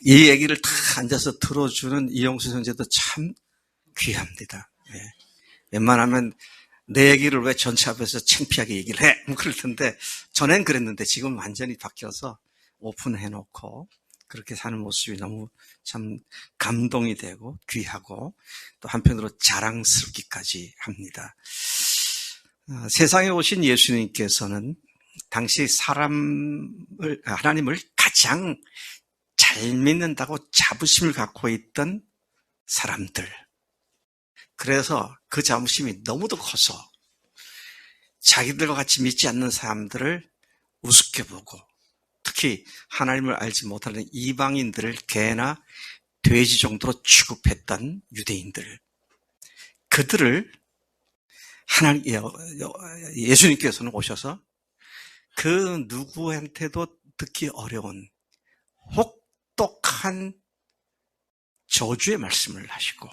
이 얘기를 다 앉아서 들어주는 이영수 형제도 참 귀합니다. 예. 웬만하면 내 얘기를 왜 전체 앞에서 창피하게 얘기를 해? 그럴 텐데, 전엔 그랬는데 지금 완전히 바뀌어서 오픈해놓고 그렇게 사는 모습이 너무 참 감동이 되고 귀하고 또 한편으로 자랑스럽기까지 합니다. 세상에 오신 예수님께서는 당시 하나님을 가장 잘 믿는다고 자부심을 갖고 있던 사람들, 그래서 그 자부심이 너무도 커서 자기들과 같이 믿지 않는 사람들을 우습게 보고, 특히 하나님을 알지 못하는 이방인들을 개나 돼지 정도로 취급했던 유대인들, 그들을 예수님께서는 오셔서 그 누구한테도 듣기 어려운 혹독한 저주의 말씀을 하시고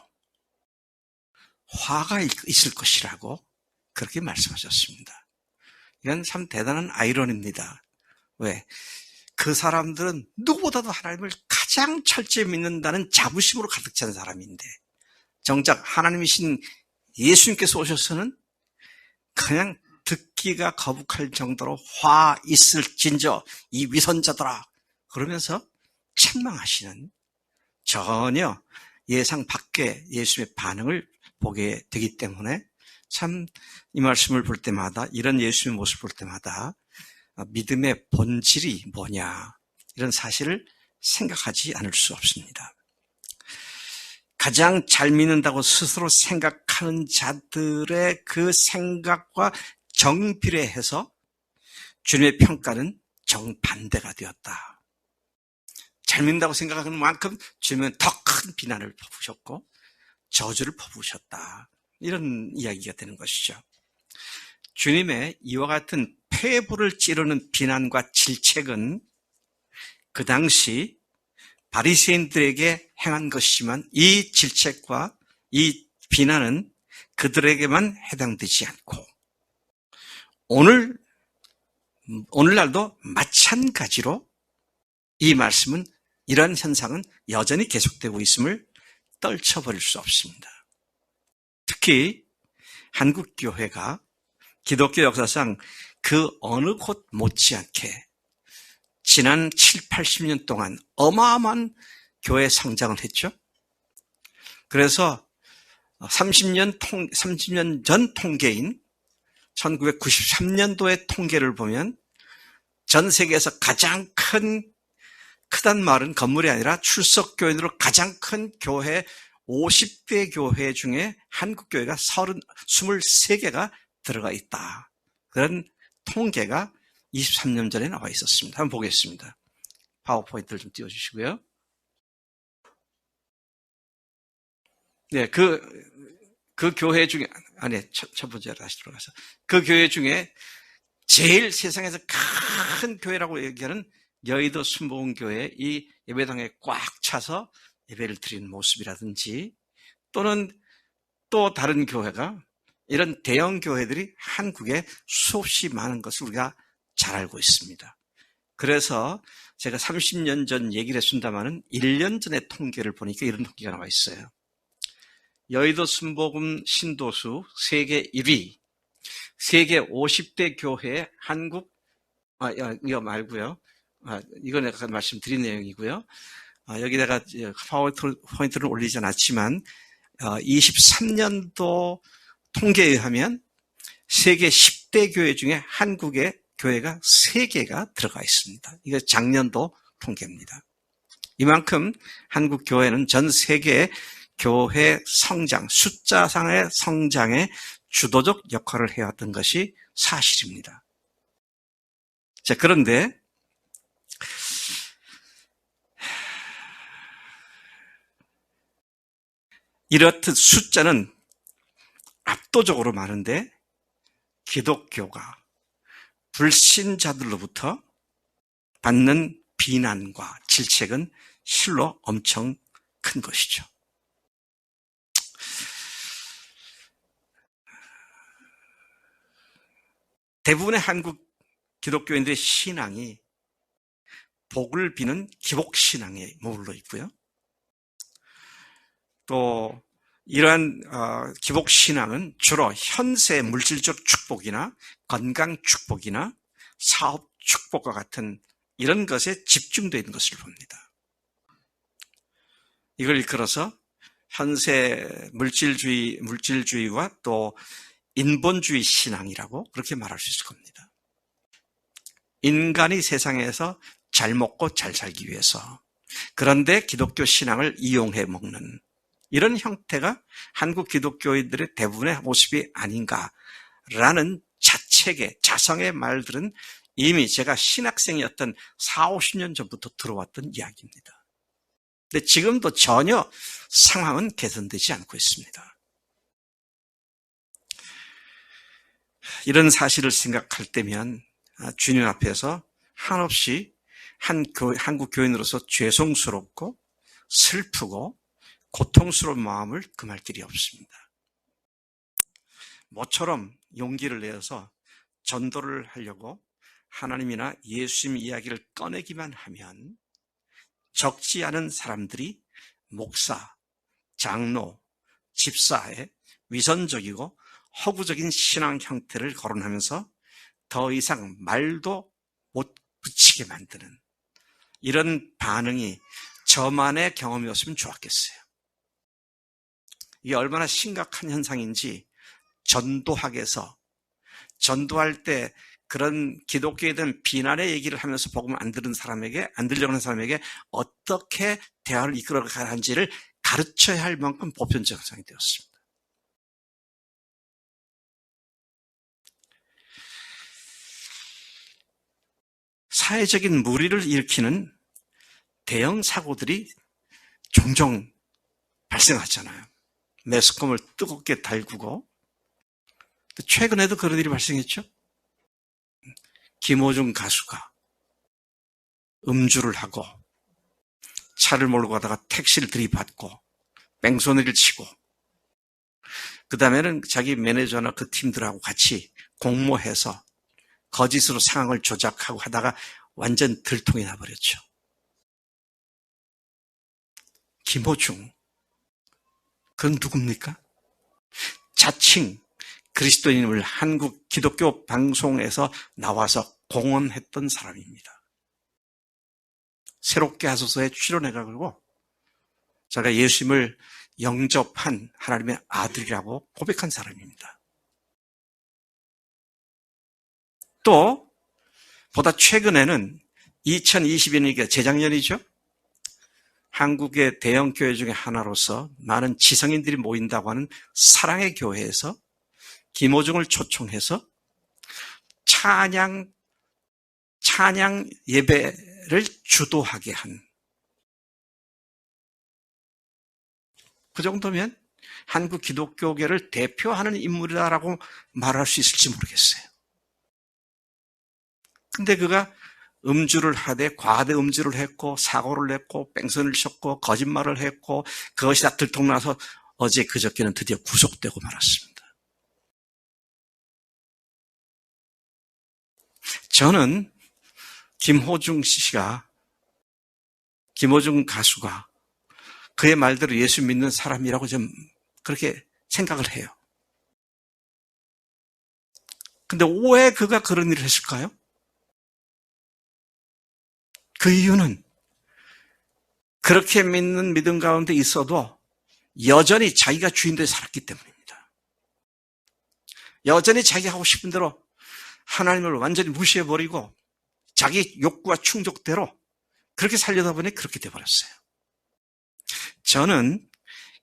화가 있을 것이라고 그렇게 말씀하셨습니다. 이건 참 대단한 아이러니입니다. 왜? 그 사람들은 누구보다도 하나님을 가장 철저히 믿는다는 자부심으로 가득 찬 사람인데, 정작 하나님이신 예수님께서 오셔서는 그냥 듣기가 거북할 정도로 화 있을진저 이 위선자들아 그러면서 책망하시는, 전혀 예상 밖의 예수님의 반응을 보게 되기 때문에 참 이 말씀을 볼 때마다, 이런 예수님의 모습을 볼 때마다 믿음의 본질이 뭐냐, 이런 사실을 생각하지 않을 수 없습니다. 가장 잘 믿는다고 스스로 생각하는 자들의 그 생각과 정비례해서 주님의 평가는 정반대가 되었다. 잘 믿는다고 생각하는 만큼 주님은 더 큰 비난을 퍼부으셨고 저주를 퍼부으셨다. 이런 이야기가 되는 것이죠. 주님의 이와 같은 폐부를 찌르는 비난과 질책은 그 당시 바리새인들에게 행한 것이지만, 이 질책과 이 비난은 그들에게만 해당되지 않고 오늘날도 마찬가지로 이 말씀은, 이러한 현상은 여전히 계속되고 있음을 떨쳐버릴 수 없습니다. 특히 한국 교회가 기독교 역사상 그 어느 곳 못지않게 지난 7, 80년 동안 어마어마한 교회 성장을 했죠. 그래서 30년 전 통계인 1993년도의 통계를 보면 전 세계에서 가장 크단 말은 건물이 아니라 출석교인으로 가장 큰 교회 50개 교회 중에 한국 교회가 23개가 들어가 있다. 그런 통계가 23년 전에 나와 있었습니다. 한번 보겠습니다. 파워포인트를 좀 띄워주시고요. 네, 그 교회 중에, 첫 번째로 다시 들어가서, 그 교회 중에 제일 세상에서 큰 교회라고 얘기하는 여의도 순복음교회, 이 예배당에 꽉 차서 예배를 드리는 모습이라든지, 또는 또 다른 교회가, 이런 대형 교회들이 한국에 수없이 많은 것을 우리가 잘 알고 있습니다. 그래서 제가 30년 전 얘기를 했습니다마는 1년 전의 통계를 보니까 이런 통계가 나와 있어요. 여의도 순복음 신도수 세계 1위, 세계 50대 교회 한국, 이거 말고요. 이거 내가 말씀드린 내용이고요. 여기다가 파워포인트를 올리지 않았지만 23년도 통계에 의하면 세계 10대 교회 중에 한국의 교회가 3개가 들어가 있습니다. 이거 작년도 통계입니다. 이만큼 한국 교회는 전 세계 교회 성장, 숫자상의 성장에 주도적 역할을 해왔던 것이 사실입니다. 자, 그런데 이렇듯 숫자는 압도적으로 많은데 기독교가 불신자들로부터 받는 비난과 질책은 실로 엄청 큰 것이죠. 대부분의 한국 기독교인들의 신앙이 복을 비는 기복신앙에 머물러 있고요. 또 이러한 기복신앙은 주로 현세 물질적 축복이나 건강 축복이나 사업 축복과 같은 이런 것에 집중되어 있는 것을 봅니다. 이걸 일컬어서 현세 물질주의와 또 인본주의 신앙이라고 그렇게 말할 수 있을 겁니다. 인간이 세상에서 잘 먹고 잘 살기 위해서, 그런데 기독교 신앙을 이용해 먹는 이런 형태가 한국 기독교인들의 대부분의 모습이 아닌가라는 자책의, 자성의 말들은 이미 제가 신학생이었던 40-50년 전부터 들어왔던 이야기입니다. 근데 지금도 전혀 상황은 개선되지 않고 있습니다. 이런 사실을 생각할 때면 주님 앞에서 한없이 한국 교인으로서 죄송스럽고 슬프고 고통스러운 마음을 금할 길이 없습니다. 모처럼 용기를 내어서 전도를 하려고 하나님이나 예수님 이야기를 꺼내기만 하면 적지 않은 사람들이 목사, 장로, 집사의 위선적이고 허구적인 신앙 형태를 거론하면서 더 이상 말도 못 붙이게 만드는 이런 반응이 저만의 경험이었으면 좋았겠어요. 이게 얼마나 심각한 현상인지 전도학에서 전도할 때 그런 기독교에 대한 비난의 얘기를 하면서 복음 안 들으려는 사람에게 어떻게 대화를 이끌어가야 하는지를 가르쳐야 할 만큼 보편적 현상이 되었습니다. 사회적인 무리를 일으키는 대형 사고들이 종종 발생하잖아요. 매스컴을 뜨겁게 달구고, 최근에도 그런 일이 발생했죠. 김호중 가수가 음주를 하고 차를 몰고 가다가 택시를 들이받고 뺑소니를 치고, 그 다음에는 자기 매니저나 그 팀들하고 같이 공모해서 거짓으로 상황을 조작하고 하다가 완전 들통이 나버렸죠. 김호중, 그건 누굽니까? 자칭 그리스도인을 한국 기독교 방송에서 나와서 공언했던 사람입니다. 새롭게 하소서에 출연해가지고 제가 예수님을 영접한 하나님의 아들이라고 고백한 사람입니다. 또 보다 최근에는 2022년이니까 재작년이죠. 한국의 대형 교회 중에 하나로서 많은 지성인들이 모인다고 하는 사랑의 교회에서 김호중을 초청해서 찬양 예배를 주도하게 한, 그 정도면 한국 기독교계를 대표하는 인물이다라고 말할 수 있을지 모르겠어요. 근데 그가 음주를 하되 과대 음주를 했고 사고를 냈고 뺑소니를 쳤고 거짓말을 했고 그것이 다 들통나서 어제 그저께는 드디어 구속되고 말았습니다. 저는 김호중 가수가 그의 말대로 예수 믿는 사람이라고 좀 그렇게 생각을 해요. 근데 왜 그가 그런 일을 했을까요? 그 이유는 그렇게 믿는 믿음 가운데 있어도 여전히 자기가 주인되어 살았기 때문입니다. 여전히 자기가 하고 싶은 대로 하나님을 완전히 무시해버리고 자기 욕구와 충족대로 그렇게 살려다 보니 그렇게 돼버렸어요. 저는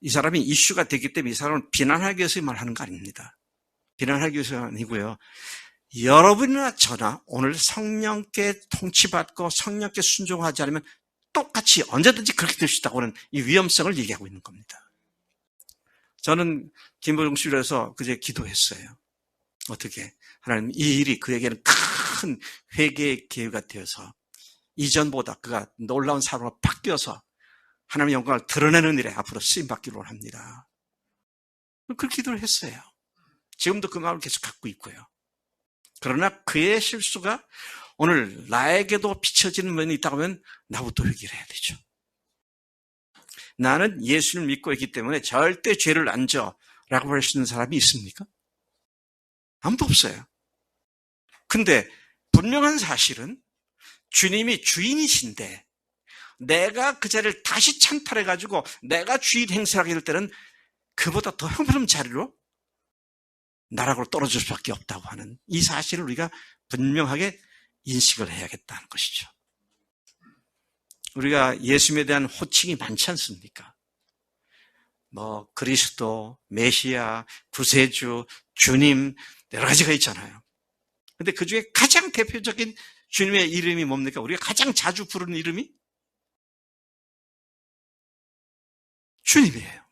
이 사람이 이슈가 되기 때문에 이 사람을 비난하기 위해서 말하는 거 아닙니다. 비난하기 위해서 아니고요. 여러분이나 저나 오늘 성령께 통치받고 성령께 순종하지 않으면 똑같이 언제든지 그렇게 될 수 있다고 하는 이 위험성을 얘기하고 있는 겁니다. 저는 김보중 씨를 해서 그제 기도했어요. 어떻게? 하나님, 이 일이 그에게는 큰 회개의 기회가 되어서 이전보다 그가 놀라운 사람으로 바뀌어서 하나님의 영광을 드러내는 일에 앞으로 쓰임받기를 원합니다. 그렇게 기도를 했어요. 지금도 그 마음을 계속 갖고 있고요. 그러나 그의 실수가 오늘 나에게도 비춰지는 면이 있다고 하면 나부터 회개를 해야 되죠. 나는 예수를 믿고 있기 때문에 절대 죄를 안 져라고 할 수 있는 사람이 있습니까? 아무도 없어요. 근데 분명한 사실은 주님이 주인이신데 내가 그 자리를 다시 찬탈해가지고 내가 주인 행세하게 될 때는 그보다 더 형편없는 자리로 나락으로 떨어질 수밖에 없다고 하는 이 사실을 우리가 분명하게 인식을 해야겠다는 것이죠. 우리가 예수님에 대한 호칭이 많지 않습니까? 그리스도, 메시아, 구세주, 주님 여러 가지가 있잖아요. 근데 그 중에 가장 대표적인 주님의 이름이 뭡니까? 우리가 가장 자주 부르는 이름이 주님이에요.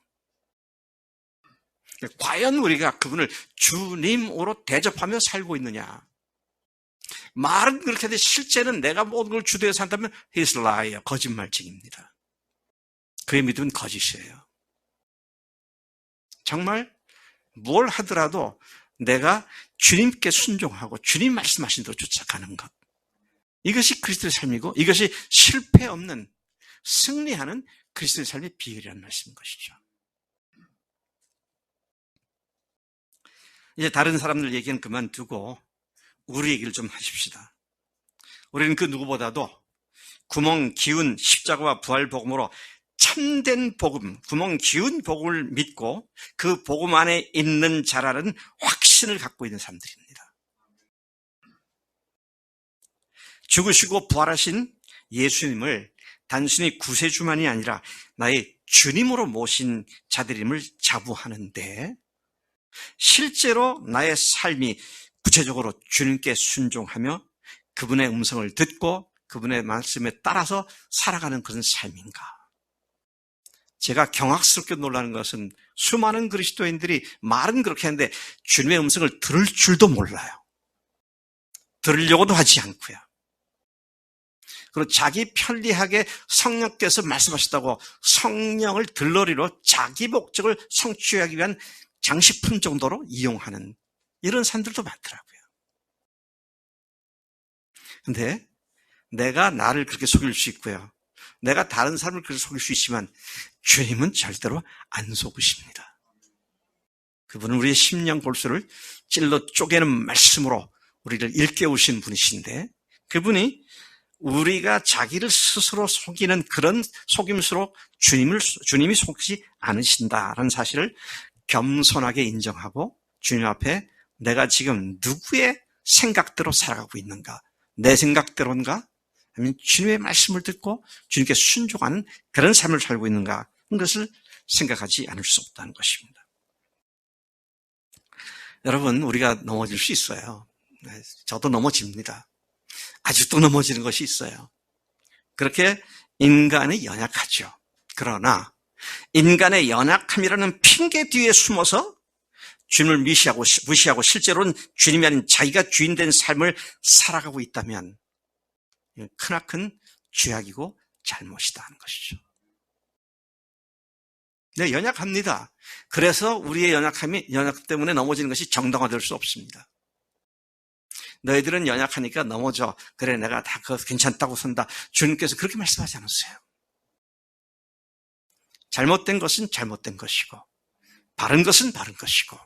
과연 우리가 그분을 주님으로 대접하며 살고 있느냐? 말은 그렇게 하는데 실제는 내가 모든 걸 주도해서 산다면 he's liar, 거짓말쟁입니다. 그의 믿음은 거짓이에요. 정말 뭘 하더라도 내가 주님께 순종하고 주님 말씀하신 대로 쫓아가는 것. 이것이 그리스도의 삶이고 이것이 실패 없는 승리하는 그리스도의 삶의 비결이라는 말씀인 것이죠. 이제 다른 사람들 얘기는 그만두고 우리 얘기를 좀 하십시다. 우리는 그 누구보다도 구멍 기운 십자가와 부활 복음으로 참된 복음, 구멍 기운 복음을 믿고 그 복음 안에 있는 자라는 확신을 갖고 있는 사람들입니다. 죽으시고 부활하신 예수님을 단순히 구세주만이 아니라 나의 주님으로 모신 자들임을 자부하는데 실제로 나의 삶이 구체적으로 주님께 순종하며 그분의 음성을 듣고 그분의 말씀에 따라서 살아가는 그런 삶인가? 제가 경악스럽게 놀라는 것은 수많은 그리스도인들이 말은 그렇게 하는데 주님의 음성을 들을 줄도 몰라요. 들으려고도 하지 않고요. 그리고 자기 편리하게 성령께서 말씀하셨다고 성령을 들러리로 자기 목적을 성취하기 위한 장식품 정도로 이용하는 이런 사람들도 많더라고요. 근데 내가 나를 그렇게 속일 수 있고요. 내가 다른 사람을 그렇게 속일 수 있지만 주님은 절대로 안 속으십니다. 그분은 우리의 심령 골수를 찔러 쪼개는 말씀으로 우리를 일깨우신 분이신데 그분이 우리가 자기를 스스로 속이는 그런 속임수로 주님이 속이지 않으신다라는 사실을 겸손하게 인정하고 주님 앞에 내가 지금 누구의 생각대로 살아가고 있는가? 내 생각대로인가? 아니면 주님의 말씀을 듣고 주님께 순종하는 그런 삶을 살고 있는가? 그런 것을 생각하지 않을 수 없다는 것입니다. 여러분, 우리가 넘어질 수 있어요. 저도 넘어집니다. 아직도 넘어지는 것이 있어요. 그렇게 인간이 연약하죠. 그러나 인간의 연약함이라는 핑계 뒤에 숨어서 주님을 무시하고 실제로는 주님이 아닌 자기가 주인된 삶을 살아가고 있다면 크나큰 죄악이고 잘못이다 하는 것이죠. 네, 연약합니다. 그래서 우리의 연약 때문에 넘어지는 것이 정당화될 수 없습니다. 너희들은 연약하니까 넘어져. 그래, 내가 다 괜찮다고 선다. 주님께서 그렇게 말씀하지 않았어요. 잘못된 것은 잘못된 것이고 바른 것은 바른 것이고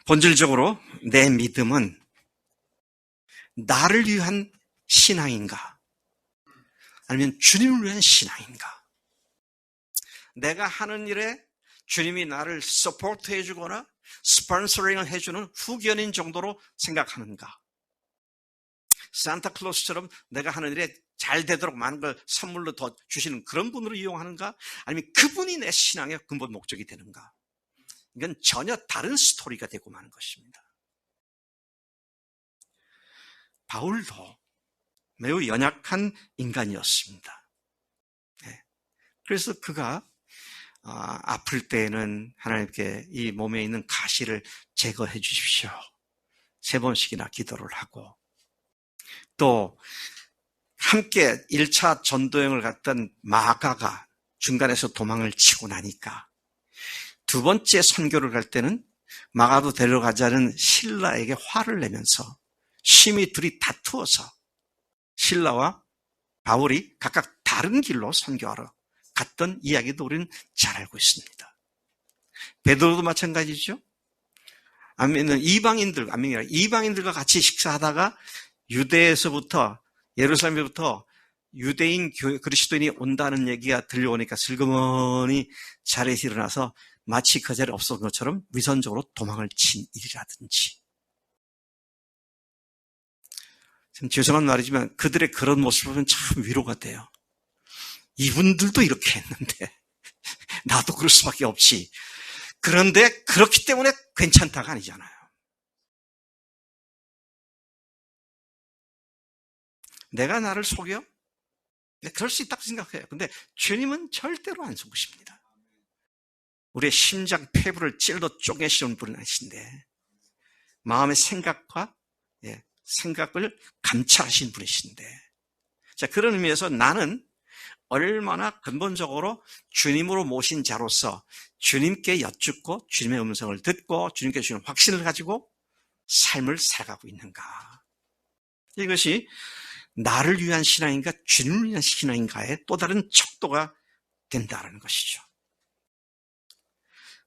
본질적으로 내 믿음은 나를 위한 신앙인가? 아니면 주님을 위한 신앙인가? 내가 하는 일에 주님이 나를 서포트 해주거나 스폰서링을 해주는 후견인 정도로 생각하는가? 산타클로스처럼 내가 하는 일에 잘 되도록 많은 걸 선물로 더 주시는 그런 분으로 이용하는가? 아니면 그분이 내 신앙의 근본 목적이 되는가? 이건 전혀 다른 스토리가 되고 마는 것입니다. 바울도 매우 연약한 인간이었습니다. 네. 그래서 그가 아플 때에는 하나님께 이 몸에 있는 가시를 제거해 주십시오. 3번씩이나 기도를 하고 또 함께 1차 전도여행을 갔던 마가가 중간에서 도망을 치고 나니까 2번째 선교를 갈 때는 마가도 데려가자는 신라에게 화를 내면서 심히 둘이 다투어서 신라와 바울이 각각 다른 길로 선교하러 갔던 이야기도 우리는 잘 알고 있습니다. 베드로도 마찬가지죠. 이방인들과 같이 식사하다가 유대에서부터 예루살렘부터 유대인 그리스도인이 온다는 얘기가 들려오니까 슬그머니 자리에서 일어나서 마치 그 자리에 없었던 것처럼 위선적으로 도망을 친 일이라든지. 좀 죄송한 말이지만 그들의 그런 모습을 보면 참 위로가 돼요. 이분들도 이렇게 했는데 나도 그럴 수밖에 없지. 그런데 그렇기 때문에 괜찮다가 아니잖아요. 내가 나를 속여? 네, 그럴 수 있다고 생각해요. 근데 주님은 절대로 안 속으십니다. 우리의 심장 폐부를 찔러 쪼개시는 분은 아니신데 마음의 생각과 생각을 감찰하시는 분이신데, 자, 그런 의미에서 나는 얼마나 근본적으로 주님으로 모신 자로서 주님께 여쭙고 주님의 음성을 듣고 주님께 주는 확신을 가지고 삶을 살아가고 있는가. 이것이 나를 위한 신앙인가 주님을 위한 신앙인가의 또 다른 척도가 된다는 것이죠.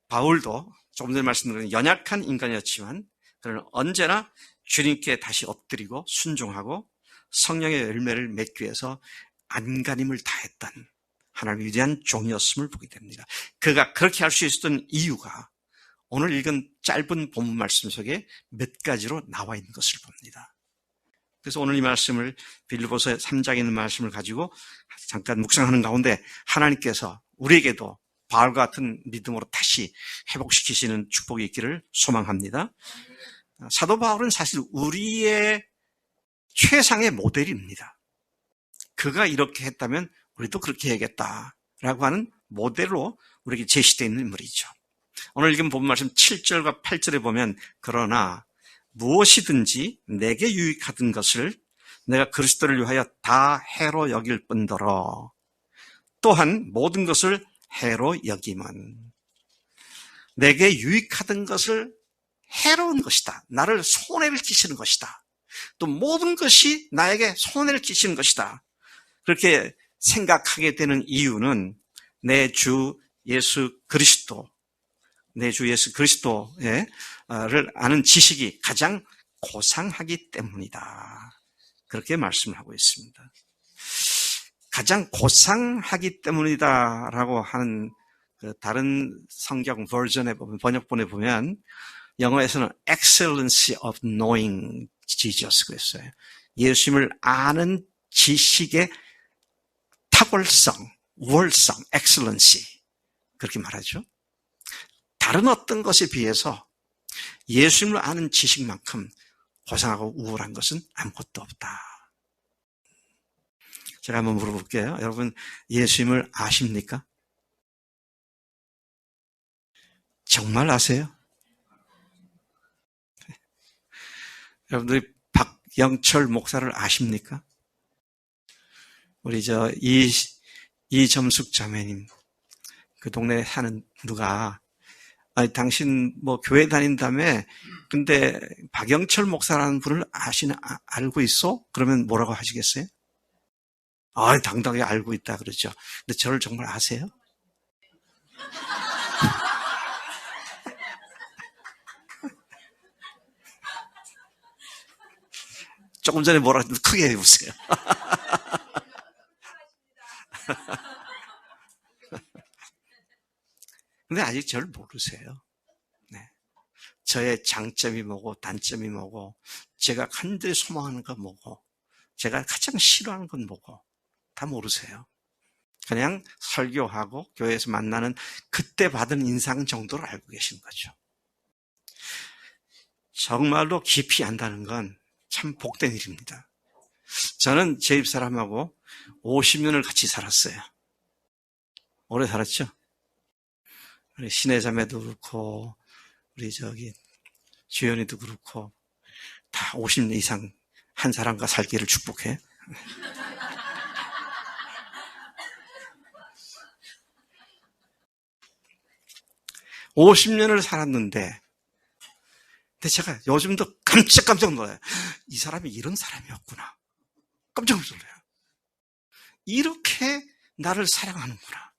바울도 조금 전에 말씀드린 연약한 인간이었지만 그는 언제나 주님께 다시 엎드리고 순종하고 성령의 열매를 맺기 위해서 안간힘을 다했던 하나님의 위대한 종이었음을 보게 됩니다. 그가 그렇게 할 수 있었던 이유가 오늘 읽은 짧은 본문 말씀 속에 몇 가지로 나와 있는 것을 봅니다. 그래서 오늘 이 말씀을 빌립보서 3장에 있는 말씀을 가지고 잠깐 묵상하는 가운데 하나님께서 우리에게도 바울과 같은 믿음으로 다시 회복시키시는 축복이 있기를 소망합니다. 사도 바울은 사실 우리의 최상의 모델입니다. 그가 이렇게 했다면 우리도 그렇게 해야겠다라고 하는 모델로 우리에게 제시되어 있는 인물이죠. 오늘 읽은 본문 말씀 7절과 8절에 보면 그러나 무엇이든지 내게 유익하던 것을 내가 그리스도를 위하여 다 해로 여길 뿐더러 또한 모든 것을 해로 여김은 내게 유익하던 것을 해로운 것이다. 나를 손해를 끼치는 것이다. 또 모든 것이 나에게 손해를 끼치는 것이다. 그렇게 생각하게 되는 이유는 내 주 예수 그리스도를 아는 지식이 가장 고상하기 때문이다. 그렇게 말씀을 하고 있습니다. 가장 고상하기 때문이다라고 하는 그 다른 성경 버전에 보면, 번역본에 보면 영어에서는 excellency of knowing Jesus 그랬어요. 예수님을 아는 지식의 탁월성, 우월성, excellency 그렇게 말하죠. 다른 어떤 것에 비해서 예수님을 아는 지식만큼 고상하고 우월한 것은 아무것도 없다. 제가 한번 물어볼게요. 여러분 예수님을 아십니까? 정말 아세요? 여러분들이 박영철 목사를 아십니까? 우리 이점숙 자매님, 그 동네에 사는 누가, 아니, 당신 교회 다닌다며, 근데 박영철 목사라는 분을 알고 있어? 그러면 뭐라고 하시겠어요? 당당하게 알고 있다 그러죠. 근데 저를 정말 아세요? 조금 전에 뭐라 했는데 크게 해보세요. 근데 아직 저를 모르세요. 네. 저의 장점이 뭐고 단점이 뭐고 제가 간절히 소망하는 건 뭐고 제가 가장 싫어하는 건 뭐고 다 모르세요. 그냥 설교하고 교회에서 만나는 그때 받은 인상 정도로 알고 계신 거죠. 정말로 깊이 안다는 건 참 복된 일입니다. 저는 제 집사람하고 50년을 같이 살았어요. 오래 살았죠? 우리 신혜 자매도 그렇고, 우리 주연이도 그렇고, 다 50년 이상 한 사람과 살기를 축복해. 50년을 살았는데, 근데 제가 요즘도 깜짝 놀라요. 이 사람이 이런 사람이었구나. 깜짝 놀라요. 이렇게 나를 사랑하는구나.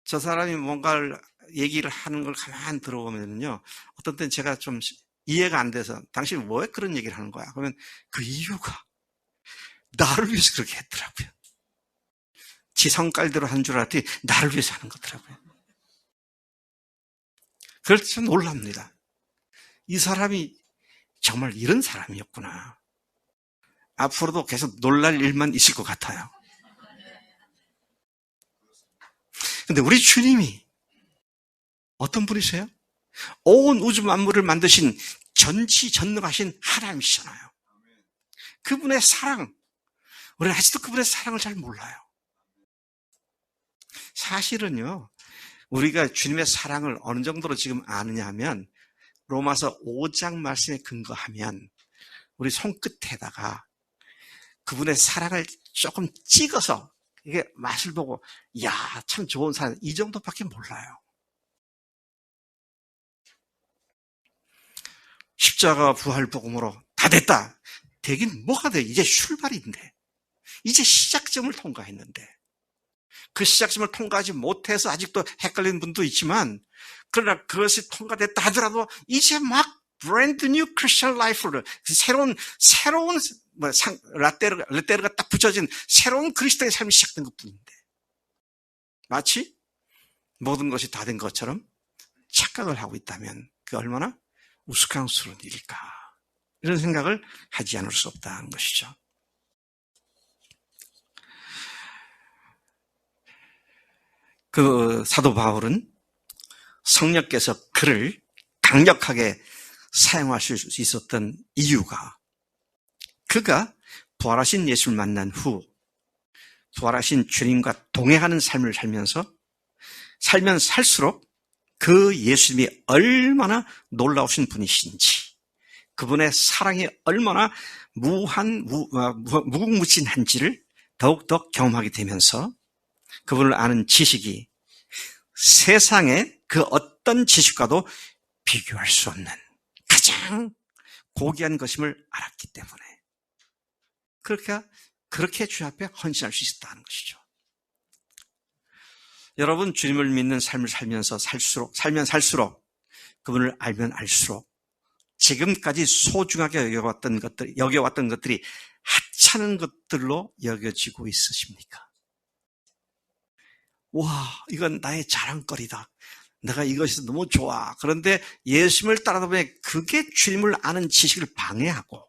저 사람이 뭔가를 얘기를 하는 걸 가만히 들어보면요, 어떤 때는 제가 좀 이해가 안 돼서 당신이 왜 그런 얘기를 하는 거야? 그러면 그 이유가 나를 위해서 그렇게 했더라고요. 지 성깔대로 한 줄 알았더니 나를 위해서 하는 거더라고요. 그래서 놀랍니다. 이 사람이 정말 이런 사람이었구나. 앞으로도 계속 놀랄 일만 있을 것 같아요. 근데 우리 주님이 어떤 분이세요? 온 우주 만물을 만드신 전지전능하신 하나님이시잖아요. 그분의 사랑, 우리는 아직도 그분의 사랑을 잘 몰라요. 사실은요, 우리가 주님의 사랑을 어느 정도로 지금 아느냐 하면 로마서 5장 말씀에 근거하면 우리 손끝에다가 그분의 사랑을 조금 찍어서 이게 맛을 보고 이야 참 좋은 사랑, 이 정도밖에 몰라요. 십자가 부활 복음으로 다 됐다. 되긴 뭐가 돼? 이제 출발인데. 이제 시작점을 통과했는데. 그 시작점을 통과하지 못해서 아직도 헷갈리는 분도 있지만, 그러나 그것이 통과됐다 하더라도 이제 막 브랜드 뉴 크리스천 라이프를, 새로운 라떼르가 딱 붙여진 새로운 그리스도의 삶이 시작된 것 뿐인데, 마치 모든 것이 다 된 것처럼 착각을 하고 있다면 그게 얼마나 우스꽝스러운 일일까, 이런 생각을 하지 않을 수 없다는 것이죠. 그 사도 바울은 성령께서 그를 강력하게 사용하실 수 있었던 이유가, 그가 부활하신 예수를 만난 후 부활하신 주님과 동행하는 삶을 살면 살수록 그 예수님이 얼마나 놀라우신 분이신지, 그분의 사랑이 얼마나 무궁무진한지를 더욱더 경험하게 되면서 그분을 아는 지식이 세상의 그 어떤 지식과도 비교할 수 없는 가장 고귀한 것임을 알았기 때문에 그렇게 주 앞에 헌신할 수 있었다는 것이죠. 여러분, 주님을 믿는 삶을 살면 살수록 그분을 알면 알수록 지금까지 소중하게 여겨왔던 것들이 하찮은 것들로 여겨지고 있으십니까? 와, 이건 나의 자랑거리다. 내가 이것이 너무 좋아. 그런데 예수님을 따르다 보니 그게 주님을 아는 지식을 방해하고,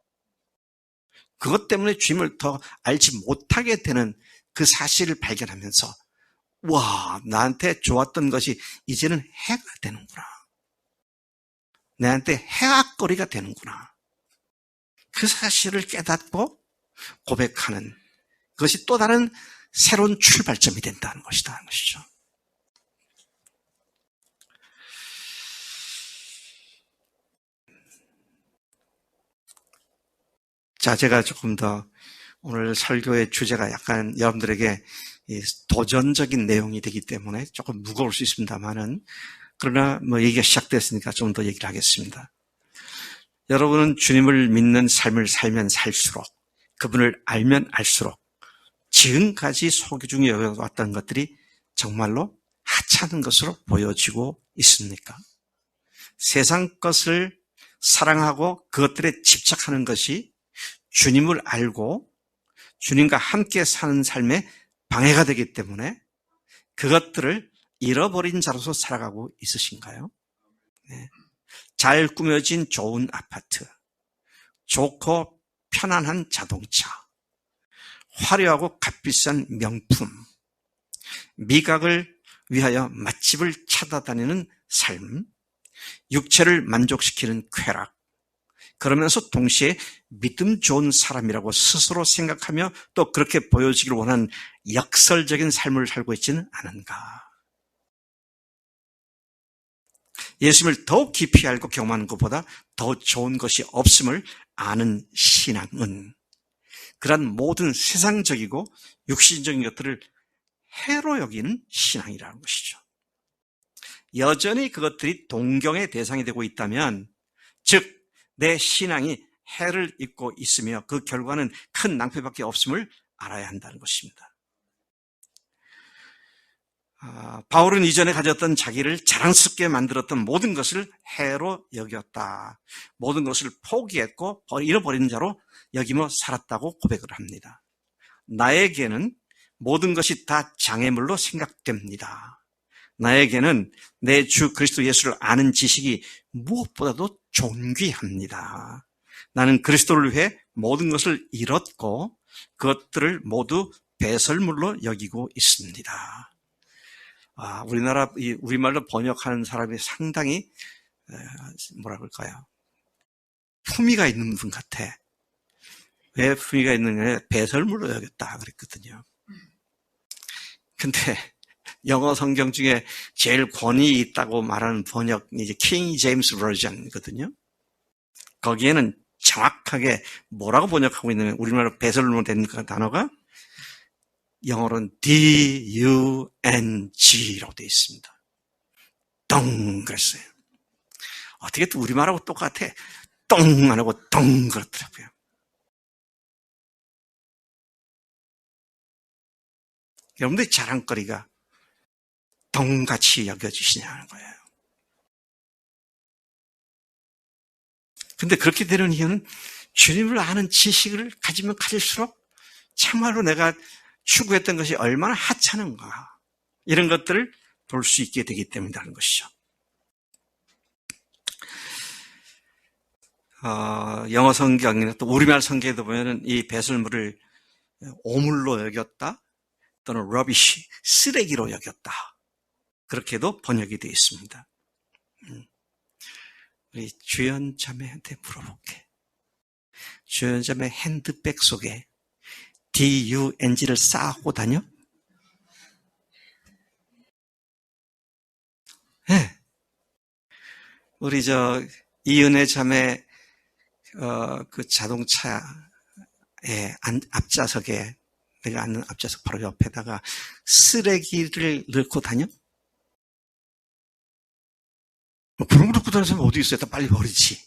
그것 때문에 주님을 더 알지 못하게 되는 그 사실을 발견하면서, 와, 나한테 좋았던 것이 이제는 해가 되는구나. 나한테 해악거리가 되는구나. 그 사실을 깨닫고 고백하는 그것이 또 다른 새로운 출발점이 된다는 것이죠. 자, 제가 조금 더 오늘 설교의 주제가 약간 여러분들에게 도전적인 내용이 되기 때문에 조금 무거울 수 있습니다만은, 그러나 얘기가 시작됐으니까 좀 더 얘기를 하겠습니다. 여러분은 주님을 믿는 삶을 살면 살수록, 그분을 알면 알수록 지금까지 소중히 여겨왔던 것들이 정말로 하찮은 것으로 보여지고 있습니까? 세상 것을 사랑하고 그것들에 집착하는 것이 주님을 알고 주님과 함께 사는 삶에 방해가 되기 때문에 그것들을 잃어버린 자로서 살아가고 있으신가요? 네. 잘 꾸며진 좋은 아파트, 좋고 편안한 자동차, 화려하고 값비싼 명품, 미각을 위하여 맛집을 찾아다니는 삶, 육체를 만족시키는 쾌락, 그러면서 동시에 믿음 좋은 사람이라고 스스로 생각하며 또 그렇게 보여지기를 원하는 역설적인 삶을 살고 있지는 않은가. 예수님을 더욱 깊이 알고 경험하는 것보다 더 좋은 것이 없음을 아는 신앙은 그런 모든 세상적이고 육신적인 것들을 해로 여기는 신앙이라는 것이죠. 여전히 그것들이 동경의 대상이 되고 있다면 즉 내 신앙이 해를 입고 있으며 그 결과는 큰 낭패밖에 없음을 알아야 한다는 것입니다. 바울은 이전에 가졌던 자기를 자랑스럽게 만들었던 모든 것을 해로 여겼다. 모든 것을 포기했고 잃어버린 자로 여기며 살았다고 고백을 합니다. 나에게는 모든 것이 다 장애물로 생각됩니다. 나에게는 내 주 그리스도 예수를 아는 지식이 무엇보다도 존귀합니다. 나는 그리스도를 위해 모든 것을 잃었고 그것들을 모두 배설물로 여기고 있습니다. 우리말로 번역하는 사람이 상당히 뭐라 그럴까요? 품위가 있는 분 같아. 왜 품위가 있느냐? 배설물로 여겼다 그랬거든요. 근데 영어 성경 중에 제일 권위 있다고 말하는 번역이 이제 킹 제임스 버전이거든요. 거기에는 정확하게 뭐라고 번역하고 있냐면 우리말로 배설물로 된 단어가 영어로는 D-U-N-G라고 되어 있습니다. 덩 그랬어요. 어떻게 또 우리말하고 똑같아. 똥 안 하고 덩 그렇더라고요. 여러분들의 자랑거리가 덩같이 여겨지시냐는 거예요. 근데 그렇게 되는 이유는 주님을 아는 지식을 가지면 가질수록 참말로 내가 추구했던 것이 얼마나 하찮은가 이런 것들을 볼 수 있게 되기 때문이라는 것이죠. 영어 성경이나 또 우리말 성경에도 보면은 이 배설물을 오물로 여겼다 또는 rubbish, 쓰레기로 여겼다. 그렇게도 번역이 되어 있습니다. 우리 주연 자매한테 물어볼게. 주연 자매 핸드백 속에 D-U-N-G를 쌓고 다녀? 네. 우리 이은혜 자매 그 자동차에 앞좌석에 내가 앉는 앞좌석 바로 옆에다가 쓰레기를 넣고 다녀? 그런 거 넣고 다니는 사람이 어디 있어요? 다 빨리 버리지.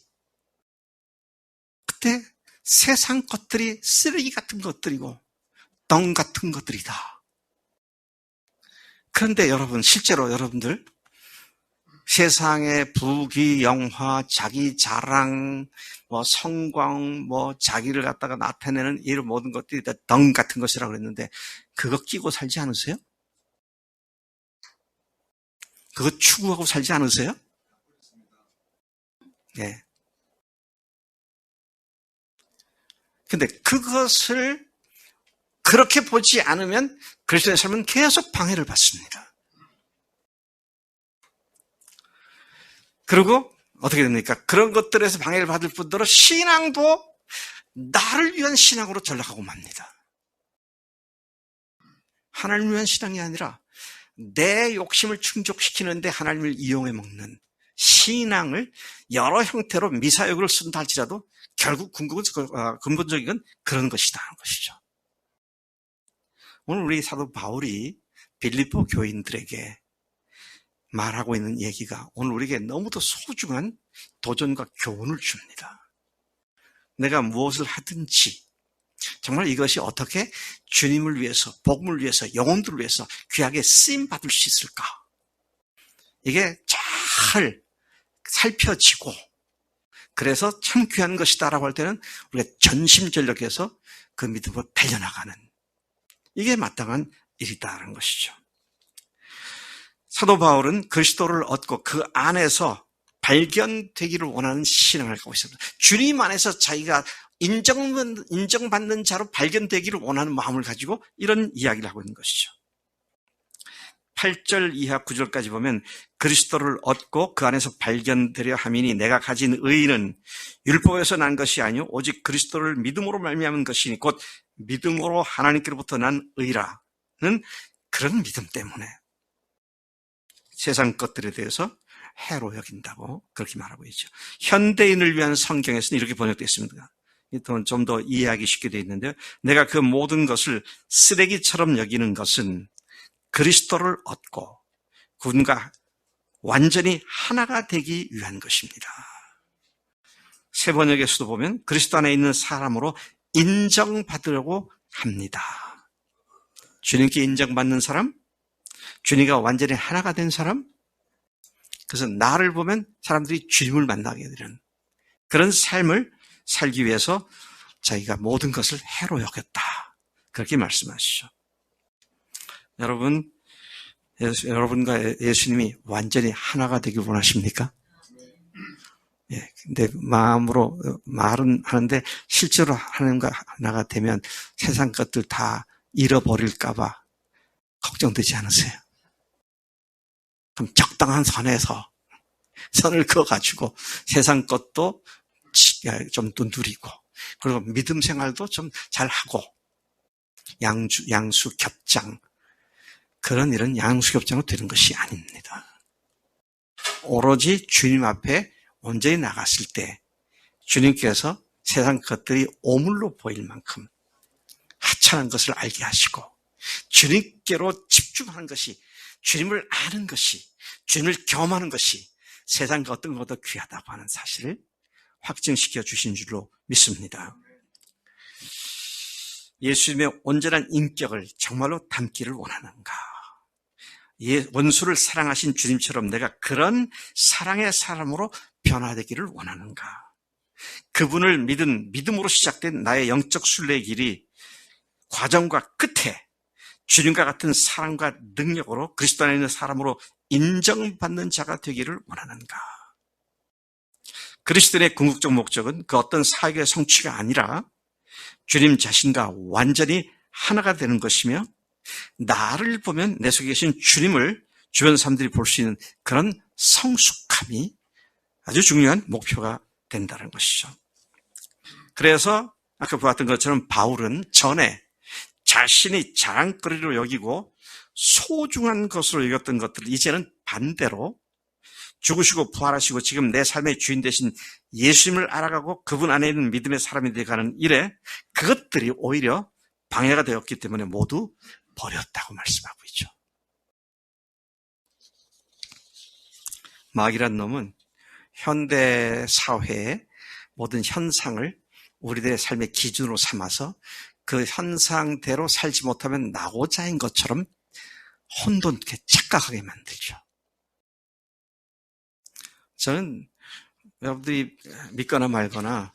그때 세상 것들이 쓰레기 같은 것들이고 덩 같은 것들이다. 그런데 여러분, 실제로 여러분들 세상의 부귀, 영화, 자기 자랑, 성광, 자기를 갖다가 나타내는 이런 모든 것들이 다 덩 같은 것이라고 그랬는데 그거 끼고 살지 않으세요? 그거 추구하고 살지 않으세요? 네. 근데 그것을 그렇게 보지 않으면 그리스도의 삶은 계속 방해를 받습니다. 그리고 어떻게 됩니까? 그런 것들에서 방해를 받을 뿐더러 신앙도 나를 위한 신앙으로 전락하고 맙니다. 하나님을 위한 신앙이 아니라 내 욕심을 충족시키는데 하나님을 이용해 먹는 신앙을 여러 형태로 미사역을 쓴다 할지라도 결국 근본적인 건 그런 것이다 하는 것이죠. 오늘 우리 사도 바울이 빌립보 교인들에게 말하고 있는 얘기가 오늘 우리에게 너무도 소중한 도전과 교훈을 줍니다. 내가 무엇을 하든지 정말 이것이 어떻게 주님을 위해서, 복음을 위해서, 영혼들을 위해서 귀하게 쓰임받을 수 있을까? 이게 잘 살펴지고 그래서 참 귀한 것이다라고 할 때는 우리가 전심전력해서 그 믿음으로 달려나가는 이게 마땅한 일이다라는 것이죠. 사도 바울은 그리스도를 얻고 그 안에서 발견되기를 원하는 신앙을 갖고 있습니다. 주님 안에서 자기가 인정받는 자로 발견되기를 원하는 마음을 가지고 이런 이야기를 하고 있는 것이죠. 8절 이하 9절까지 보면 그리스도를 얻고 그 안에서 발견되려 함이니 내가 가진 의는 율법에서 난 것이 아니요 오직 그리스도를 믿음으로 말미암은 것이니 곧 믿음으로 하나님께로부터 난 의라는 그런 믿음 때문에 세상 것들에 대해서 해로 여긴다고 그렇게 말하고 있죠. 현대인을 위한 성경에서는 이렇게 번역되어 있습니다. 좀 더 이해하기 쉽게 되어 있는데요. 내가 그 모든 것을 쓰레기처럼 여기는 것은 그리스도를 얻고 그분과 완전히 하나가 되기 위한 것입니다. 새 번역에서도 보면 그리스도 안에 있는 사람으로 인정받으려고 합니다. 주님께 인정받는 사람, 주님과 완전히 하나가 된 사람, 그래서 나를 보면 사람들이 주님을 만나게 되는 그런 삶을 살기 위해서 자기가 모든 것을 해로 여겼다. 그렇게 말씀하시죠. 여러분, 여러분과 예수님이 완전히 하나가 되길 원하십니까? 예, 근데 마음으로 말은 하는데 실제로 하나님과 하나가 되면 세상 것들 다 잃어버릴까봐 걱정되지 않으세요? 그럼 적당한 선을 그어가지고 세상 것도 좀 누리고 그리고 믿음 생활도 좀 잘하고 양수겹장 그런 일은 양수겹장으로 되는 것이 아닙니다. 오로지 주님 앞에 온전히 나갔을 때 주님께서 세상 것들이 오물로 보일 만큼 하찮은 것을 알게 하시고 주님께로 집중하는 것이 주님을 아는 것이 주님을 경험하는 것이 세상과 어떤 것보다 귀하다고 하는 사실을 확증시켜 주신 줄로 믿습니다. 예수님의 온전한 인격을 정말로 담기를 원하는가? 원수를 사랑하신 주님처럼 내가 그런 사랑의 사람으로 변화되기를 원하는가? 그분을 믿음으로 시작된 나의 영적 순례의 길이 과정과 끝에 주님과 같은 사랑과 능력으로 그리스도 안에 있는 사람으로 인정받는 자가 되기를 원하는가? 그리스도인의 궁극적 목적은 그 어떤 사역의 성취가 아니라 주님 자신과 완전히 하나가 되는 것이며 나를 보면 내 속에 계신 주님을 주변 사람들이 볼 수 있는 그런 성숙함이 아주 중요한 목표가 된다는 것이죠. 그래서 아까 보았던 것처럼 바울은 전에 자신이 자랑거리로 여기고 소중한 것으로 여겼던 것들을 이제는 반대로 죽으시고 부활하시고 지금 내 삶의 주인 되신 예수님을 알아가고 그분 안에 있는 믿음의 사람이 되어가는 일에 그것들이 오히려 방해가 되었기 때문에 모두 버렸다고 말씀하고 있죠. 마귀란 놈은 현대 사회의 모든 현상을 우리들의 삶의 기준으로 삼아서 그 현상대로 살지 못하면 나고자인 것처럼 혼돈케 착각하게 만들죠. 저는 여러분들이 믿거나 말거나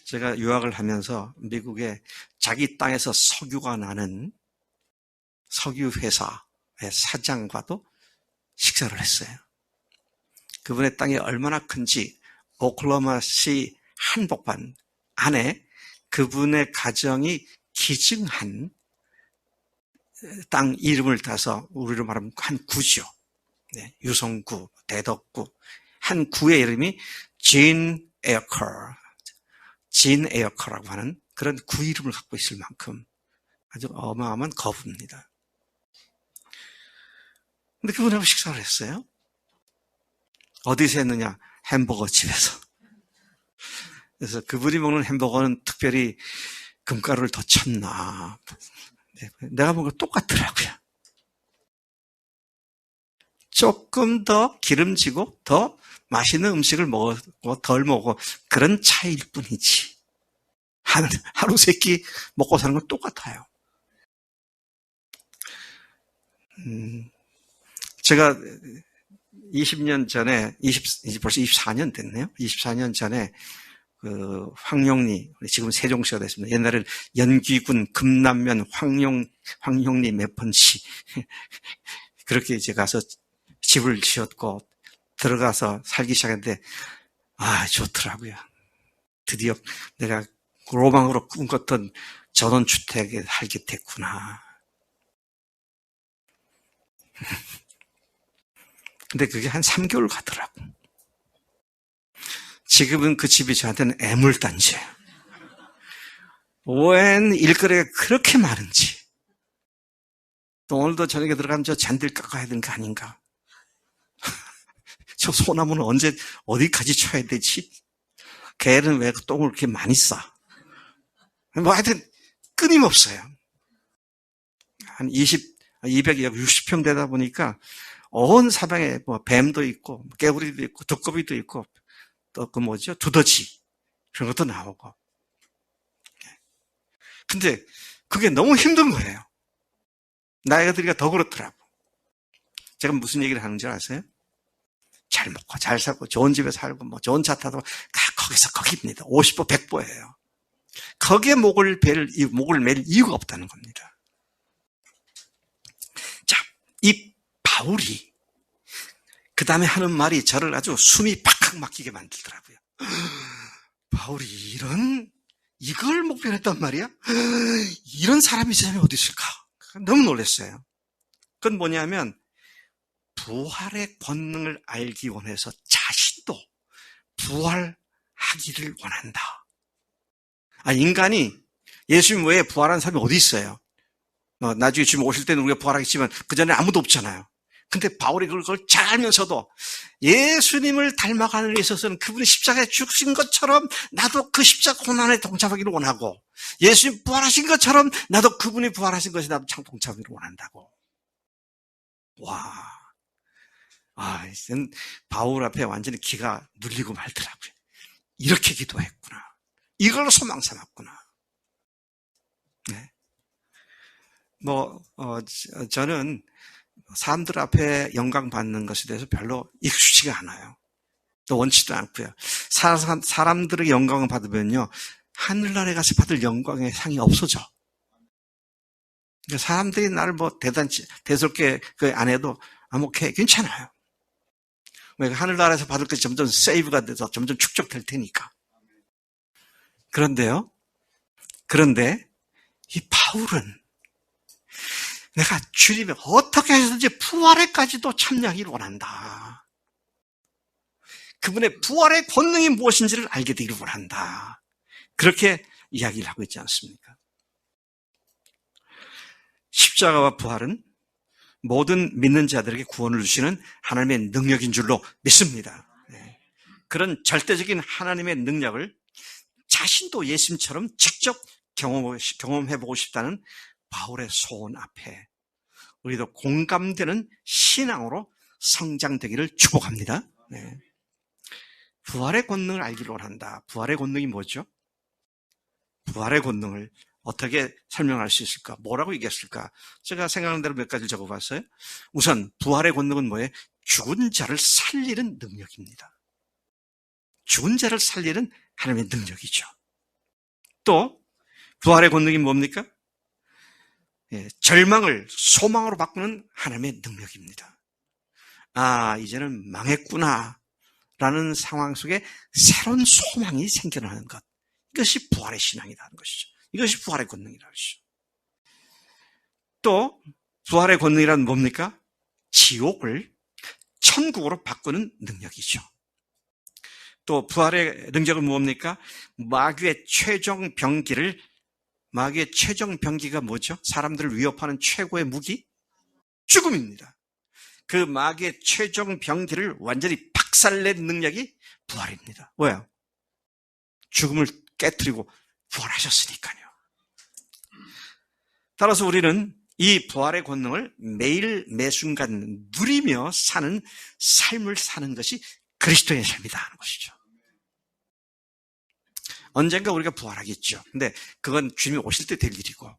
제가 유학을 하면서 미국에 자기 땅에서 석유가 나는 석유회사의 사장과도 식사를 했어요. 그분의 땅이 얼마나 큰지 오클라호마시 한복판 안에 그분의 가정이 기증한 땅 이름을 따서 우리로 말하면 한 구죠. 네, 유성구, 대덕구. 한 구의 이름이 진 에어커라고 하는 그런 구 이름을 갖고 있을 만큼 아주 어마어마한 거부입니다. 근데 그분하고 식사를 했어요. 어디서 했느냐? 햄버거 집에서. 그래서 그분이 먹는 햄버거는 특별히 금가루를 더 쳤나. 내가 먹은 거 똑같더라고요. 조금 더 기름지고 더 맛있는 음식을 먹고 덜 먹고 그런 차이일 뿐이지. 하루 세 끼 먹고 사는 건 똑같아요. 제가 20년 전에, 벌써 24년 됐네요. 24년 전에 황용리, 지금 세종시가 됐습니다. 옛날에는 연기군, 금남면, 황용리 몇 번시. 그렇게 이제 가서 집을 지었고, 들어가서 살기 시작했는데, 좋더라고요. 드디어 내가 로망으로 꿈꿨던 전원주택에 살게 됐구나. 근데 그게 한 3개월 가더라고. 지금은 그 집이 저한테는 애물단지예요. 웬 일거리가 그렇게 많은지. 또 오늘도 저녁에 들어가면 저 잔들 깎아야 되는 거 아닌가. 저 소나무는 언제 어디까지 쳐야 되지? 개는 왜 똥을 그렇게 많이 싸? 뭐 하여튼 끊임없어요. 한 260평 되다 보니까 온 사방에 뭐 뱀도 있고 깨구리도 있고 두꺼비도 있고 또 두더지 그런 것도 나오고. 근데 그게 너무 힘든 거예요. 나이가 드니까 더 그렇더라고. 제가 무슨 얘기를 하는 줄 아세요? 잘 먹고 잘 살고 좋은 집에 살고 뭐 좋은 차 타도 다 거기서 거기입니다. 50보 100보예요. 거기에 목을 맬 이유가 없다는 겁니다. 자, 이 바울이 그 다음에 하는 말이 저를 아주 숨이 팍팍 막히게 만들더라고요. 바울이 이걸 목표로 했단 말이야? 이런 사람이 세상에 어디 있을까? 너무 놀랐어요. 그건 뭐냐면 부활의 권능을 알기 원해서 자신도 부활하기를 원한다. 인간이 예수님 외에 부활한 사람이 어디 있어요? 나중에 주님 오실 때는 우리가 부활하겠지만 그 전에 아무도 없잖아요. 근데 바울이 그걸 잘 알면서도 예수님을 닮아가는 데 있어서는 그분이 십자가에 죽으신 것처럼 나도 그 십자가 고난에 동참하기를 원하고, 예수님 부활하신 것처럼 나도 그분이 부활하신 것에 나도 참 동참하기를 원한다고. 와, 이젠 바울 앞에 완전히 기가 눌리고 말더라고요. 이렇게 기도했구나. 이걸로 소망 삼았구나. 네. 저는 사람들 앞에 영광 받는 것에 대해서 별로 익숙치가 않아요. 또 원치도 않고요. 사람들의 영광을 받으면요, 하늘나라에 가서 받을 영광의 상이 없어져. 그러니까 사람들이 나를 대수롭게 안 해도 오케이, 괜찮아요. 왜 하늘나라에서 받을 것이 점점 세이브가 돼서 점점 축적될 테니까. 그런데 이 바울은 내가 주님이 어떻게 해서든지 부활에까지도 참여하기를 원한다. 그분의 부활의 권능이 무엇인지를 알게 되기를 원한다. 그렇게 이야기를 하고 있지 않습니까? 십자가와 부활은 모든 믿는 자들에게 구원을 주시는 하나님의 능력인 줄로 믿습니다. 그런 절대적인 하나님의 능력을 자신도 예수님처럼 직접 경험해보고 싶다는 바울의 소원 앞에 우리도 공감되는 신앙으로 성장되기를 축복합니다. 네. 부활의 권능을 알기를 원한다. 부활의 권능이 뭐죠? 부활의 권능을 어떻게 설명할 수 있을까? 뭐라고 얘기했을까? 제가 생각하는 대로 몇 가지를 적어봤어요. 우선 부활의 권능은 뭐예요? 죽은 자를 살리는 능력입니다. 죽은 자를 살리는 하나님의 능력이죠. 또 부활의 권능이 뭡니까? 절망을 소망으로 바꾸는 하나님의 능력입니다. 이제는 망했구나 라는 상황 속에 새로운 소망이 생겨나는 것. 이것이 부활의 신앙이라는 것이죠. 이것이 부활의 권능이라는 것이죠. 또 부활의 권능이란 뭡니까? 지옥을 천국으로 바꾸는 능력이죠. 또 부활의 능력은 뭡니까? 마귀의 최종 병기가 뭐죠? 사람들을 위협하는 최고의 무기? 죽음입니다. 그 마귀의 최종 병기를 완전히 박살낸 능력이 부활입니다. 왜요? 죽음을 깨트리고 부활하셨으니까요. 따라서 우리는 이 부활의 권능을 매일 매순간 누리며 사는 삶을 사는 것이 그리스도의 삶이다 하는 것이죠. 언젠가 우리가 부활하겠죠. 근데 그건 주님이 오실 때 될 일이고,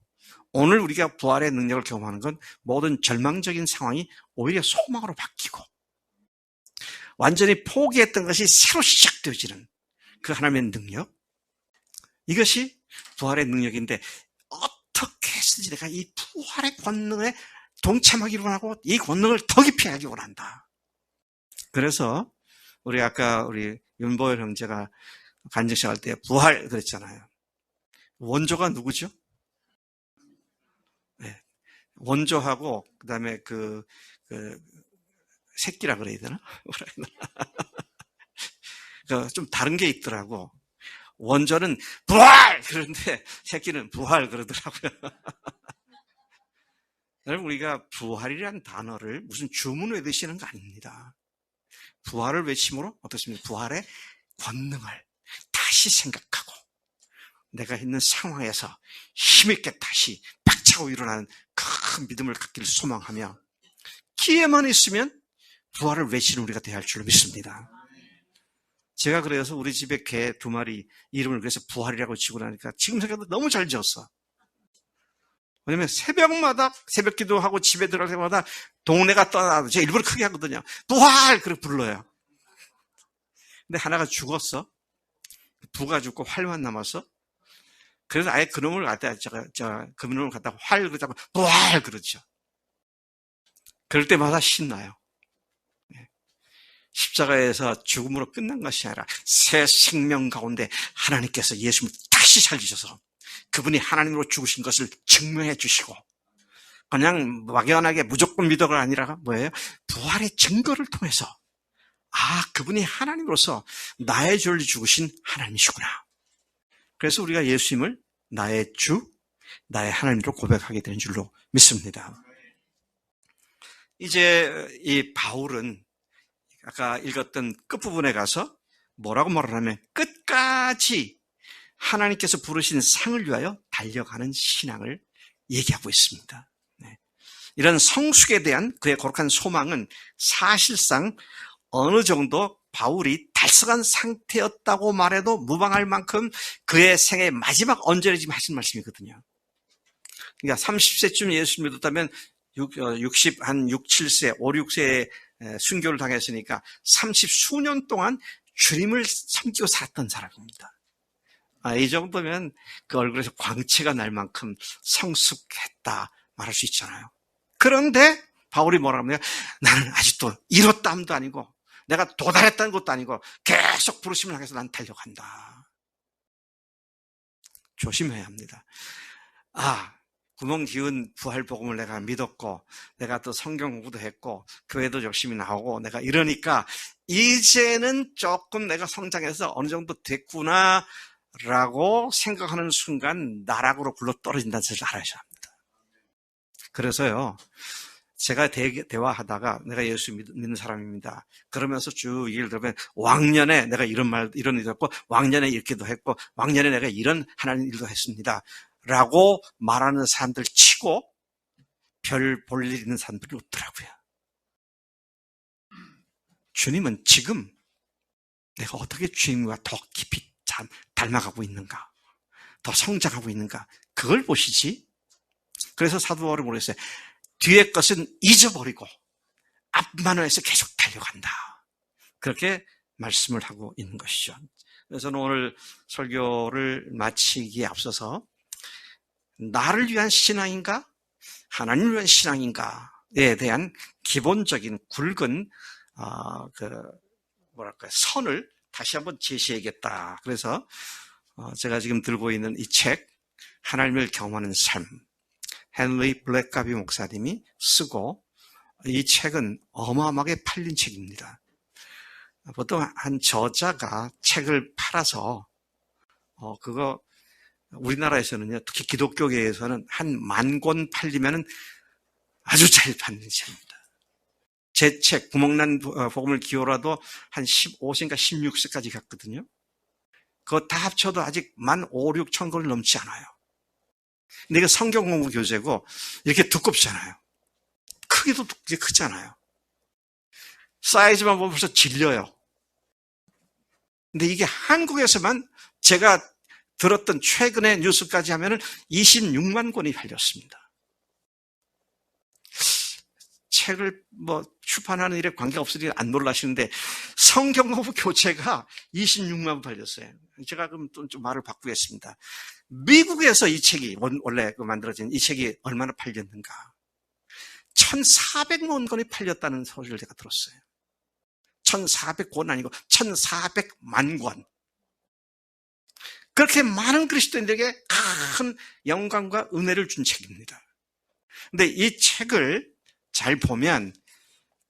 오늘 우리가 부활의 능력을 경험하는 건 모든 절망적인 상황이 오히려 소망으로 바뀌고 완전히 포기했던 것이 새로 시작되어지는 그 하나님의 능력, 이것이 부활의 능력인데, 어떻게 해서든지 내가 이 부활의 권능에 동참하기를 원하고 이 권능을 더 깊이 알기 원한다. 그래서 아까 우리 윤보열 형제가 간증식 할 때 부활 그랬잖아요. 원조가 누구죠? 네. 원조하고 그다음에 그 새끼라 그래야 되나? 좀 다른 게 있더라고. 원조는 부활 그런데 새끼는 부활 그러더라고요. 여러분, 우리가 부활이라는 단어를 무슨 주문 외우시는 거 아닙니다. 부활을 외침으로 어떻습니까? 부활의 권능을 다시 생각하고 내가 있는 상황에서 힘있게 다시 박차고 일어나는 큰 믿음을 갖기를 소망하며 기회만 있으면 부활을 외치는 우리가 되어야 할 줄로 믿습니다. 제가 그래서 우리 집에 개 2마리 이름을 그래서 부활이라고 지고 나니까 지금 생각해도 너무 잘 지었어. 왜냐면 새벽마다 새벽 기도하고 집에 들어갈 때마다 동네가 떠나도 제가 일부러 크게 하거든요. 부활! 그렇게 불러요. 근데 하나가 죽었어. 부가 죽고 활만 남았어. 그래서 아예 그놈을 갖다 그놈을 갖다가 활 그러다가 부활 그러죠. 그럴 때마다 신나요. 십자가에서 죽음으로 끝난 것이 아니라 새 생명 가운데 하나님께서 예수님을 다시 살리셔서 그분이 하나님으로 죽으신 것을 증명해 주시고 그냥 막연하게 무조건 믿어가 아니라 뭐예요? 부활의 증거를 통해서 그분이 하나님으로서 나의 죄를 죽으신 하나님이시구나. 그래서 우리가 예수님을 나의 주, 나의 하나님으로 고백하게 되는 줄로 믿습니다. 이제 이 바울은 아까 읽었던 끝부분에 가서 뭐라고 말하냐면 끝까지 하나님께서 부르신 상을 위하여 달려가는 신앙을 얘기하고 있습니다. 이런 성숙에 대한 그의 거룩한 소망은 사실상 어느 정도 바울이 달성한 상태였다고 말해도 무방할 만큼 그의 생의 마지막 언저리에 지금 하신 말씀이거든요. 그러니까 30세쯤 예수 믿었다면 6, 7세, 5, 6세에 순교를 당했으니까 30수년 동안 주님을 섬기고 살았던 사람입니다. 이 정도면 그 얼굴에서 광채가 날 만큼 성숙했다 말할 수 있잖아요. 그런데 바울이 뭐라고 합니까? 나는 아직도 이뤘다함도 아니고 내가 도달했다는 것도 아니고 계속 부르심을 향해서 난 달려간다. 조심해야 합니다. 구멍 기운 부활 복음을 내가 믿었고 내가 또 성경 공부도 했고 교회도 열심히 나오고 내가 이러니까 이제는 조금 내가 성장해서 어느 정도 됐구나 라고 생각하는 순간 나락으로 굴러 떨어진다는 사실을 알아야 합니다. 그래서요, 제가 대화하다가 내가 예수 믿는 사람입니다. 그러면서 쭉 얘기를 들으면 왕년에 내가 이런 일을 했고 왕년에 이렇게도 했고 왕년에 내가 이런 하나님 일도 했습니다. 라고 말하는 사람들 치고 별 볼 일 있는 사람들이 없더라고요. 주님은 지금 내가 어떻게 주님과 더 깊이 닮아가고 있는가, 더 성장하고 있는가, 그걸 보시지. 그래서 사도 바울이 모르겠어요. 뒤의 것은 잊어버리고 앞만을 해서 계속 달려간다. 그렇게 말씀을 하고 있는 것이죠. 그래서 저는 오늘 설교를 마치기에 앞서서 나를 위한 신앙인가? 하나님을 위한 신앙인가에 대한 기본적인 굵은 선을 다시 한번 제시해야겠다. 그래서 제가 지금 들고 있는 이 책, 하나님을 경험하는 삶, 헨리 블랙가비 목사님이 쓰고, 이 책은 어마어마하게 팔린 책입니다. 보통 한 저자가 책을 팔아서 그거 우리나라에서는요, 특히 기독교계에서는 한 10,000권 팔리면은 아주 잘 팔리는 책입니다. 제 책, 구멍난 복음을 기호라도 한 15세인가 16세까지 갔거든요. 그거 다 합쳐도 아직 15,000, 6,000권을 넘지 않아요. 근데 이거 성경 공부 교재고 이렇게 두껍잖아요. 크기도 되게 크잖아요. 사이즈만 보면 벌써 질려요. 근데 이게 한국에서만 제가 들었던 최근의 뉴스까지 하면은 26만 권이 팔렸습니다. 책을 출판하는 일에 관계가 없으니 안 놀라시는데 성경 공부 교재가 26만 권 팔렸어요. 제가 그럼 좀 말을 바꾸겠습니다. 미국에서 이 책이 원래 만들어진 이 책이 얼마나 팔렸는가? 1,400만 권이 팔렸다는 소리를 제가 들었어요. 1,400권 아니고 1,400만 권. 그렇게 많은 그리스도인들에게 큰 영광과 은혜를 준 책입니다. 근데 이 책을 잘 보면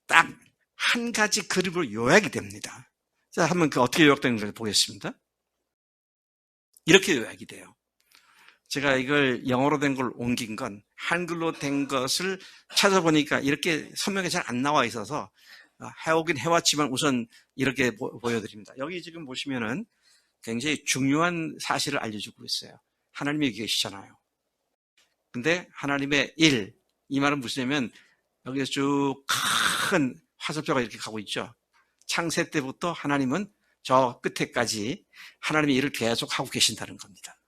딱 한 가지 그림으로 요약이 됩니다. 자, 한번 어떻게 요약되는지 보겠습니다. 이렇게 요약이 돼요. 제가 이걸 영어로 된 걸 옮긴 건 한글로 된 것을 찾아보니까 이렇게 설명이 잘 안 나와 있어서 해오긴 해왔지만 우선 이렇게 보여드립니다. 여기 지금 보시면은 굉장히 중요한 사실을 알려주고 있어요. 하나님이 계시잖아요. 근데 하나님의 일, 이 말은 무엇이냐면 여기서 쭉 큰 화살표가 이렇게 가고 있죠. 창세 때부터 하나님은 저 끝에까지 하나님의 일을 계속 하고 계신다는 겁니다.